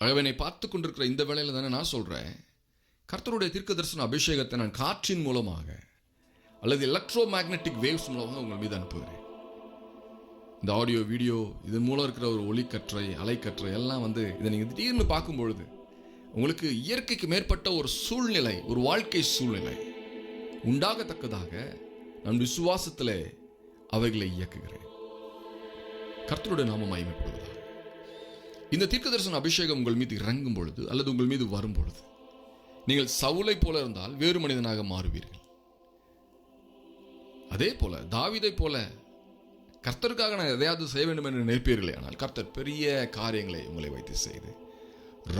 ஆகவே என்னை பார்த்து கொண்டிருக்கிற இந்த வேளையில் தானே நான் சொல்கிறேன், கர்த்தருடைய தீர்க்க தரிசன அபிஷேகத்தை நான் காற்றின் மூலமாக அல்லது எலக்ட்ரோ மேக்னெட்டிக் வேவ்ஸ் மூலமாக உங்கள் மீது அனுப்புகிறேன். இந்த ஆடியோ வீடியோ இதன் மூலம் இருக்கிற ஒரு ஒளிக்கற்றை அலைக்கற்றை எல்லாம் இதை நீங்கள் திடீர்னு பார்க்கும் பொழுது உங்களுக்கு இயற்கைக்கு மேற்பட்ட ஒரு சூழ்நிலை, ஒரு வாழ்க்கை சூழ்நிலை உண்டாகத்தக்கதாக நான் விசுவாசத்தில் அவைகளை இயக்குகிறேன். கர்த்தருடைய நாமம் மகிமைப்படுவதாக. இந்த தீர்க்க தரிசன அபிஷேகம் உங்கள் மீது இறங்கும் பொழுது அல்லது உங்கள் மீது வரும் பொழுது நீங்கள் சவுலை போல இருந்தால் வேறு மனிதனாக மாறுவீர்கள். அதே போல தாவீதை போல கர்த்தருக்காக நான் எதையாவது செய்ய வேண்டும் என்று நினைப்பீர்களே, ஆனால் கர்த்தர் பெரிய காரியங்களை உங்களை வைத்து செய்து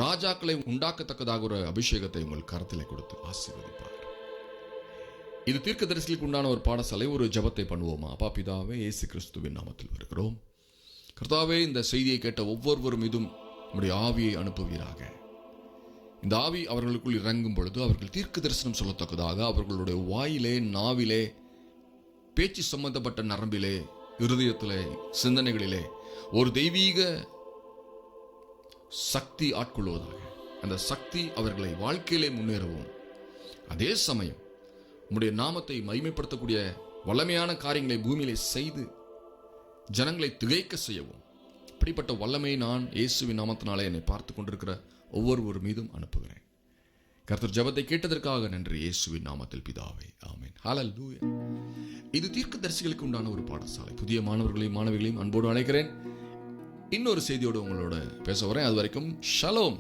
ராஜாக்களை உண்டாக்கத்தக்கதாக ஒரு அபிஷேகத்தை உங்கள் கரத்திலே கொடுத்து ஆசீர்வதிப்பார். இது தீர்க்க தரிசனத்துக்கு உண்டான ஒரு பாடசாலை. ஒரு ஜெபத்தை பண்ணுவோமா? அப்பா பிதாவே, இயேசு கிறிஸ்துவின் நாமத்தில் வருகிறோம். கர்த்தாவே, இந்த செய்தியை கேட்ட ஒவ்வொருவரும் மீதும் நம்முடைய ஆவியை அனுப்புவீராக. இந்த ஆவி அவர்களுக்குள் இறங்கும் பொழுது அவர்கள் தீர்க்க தரிசனம் சொல்லத்தக்கதாக அவர்களுடைய வாயிலே, நாவிலே, பேச்சு சம்பந்தப்பட்ட நரம்பிலே, இருதயத்திலே, சிந்தனைகளிலே ஒரு தெய்வீக சக்தி ஆட்கொள்வதாக. அந்த சக்தி அவர்களை வாழ்க்கையிலே முன்னேறவும், அதே சமயம் உம்முடைய நாமத்தை மகிமைப்படுத்தக்கூடிய வல்லமையான காரியங்களை பூமியிலே செய்து ஜனங்களை திகைக்க செய்யவும் இப்படிப்பட்ட வல்லமை நான் இயேசுவின் நாமத்தினாலே என்னை பார்த்து கொண்டிருக்கிற ஒவ்வொருவர் மீதும் அனுப்புகிறேன். கர்த்தர் ஜெபத்தை கேட்டதற்காக நன்றி, இயேசுவின் நாமத்தில் பிதாவே, ஆமென். ஹல்லேலூயா. இது தீர்க்கதரிசிகளுக்கு உண்டான ஒரு பாடசாலை. புதிய மாணவர்களையும் மாணவிகளையும் அன்போடு அழைக்கிறேன். இன்னொரு செய்தியோடு உங்களோட பேச வரேன். அது வரைக்கும் ஷலோம்.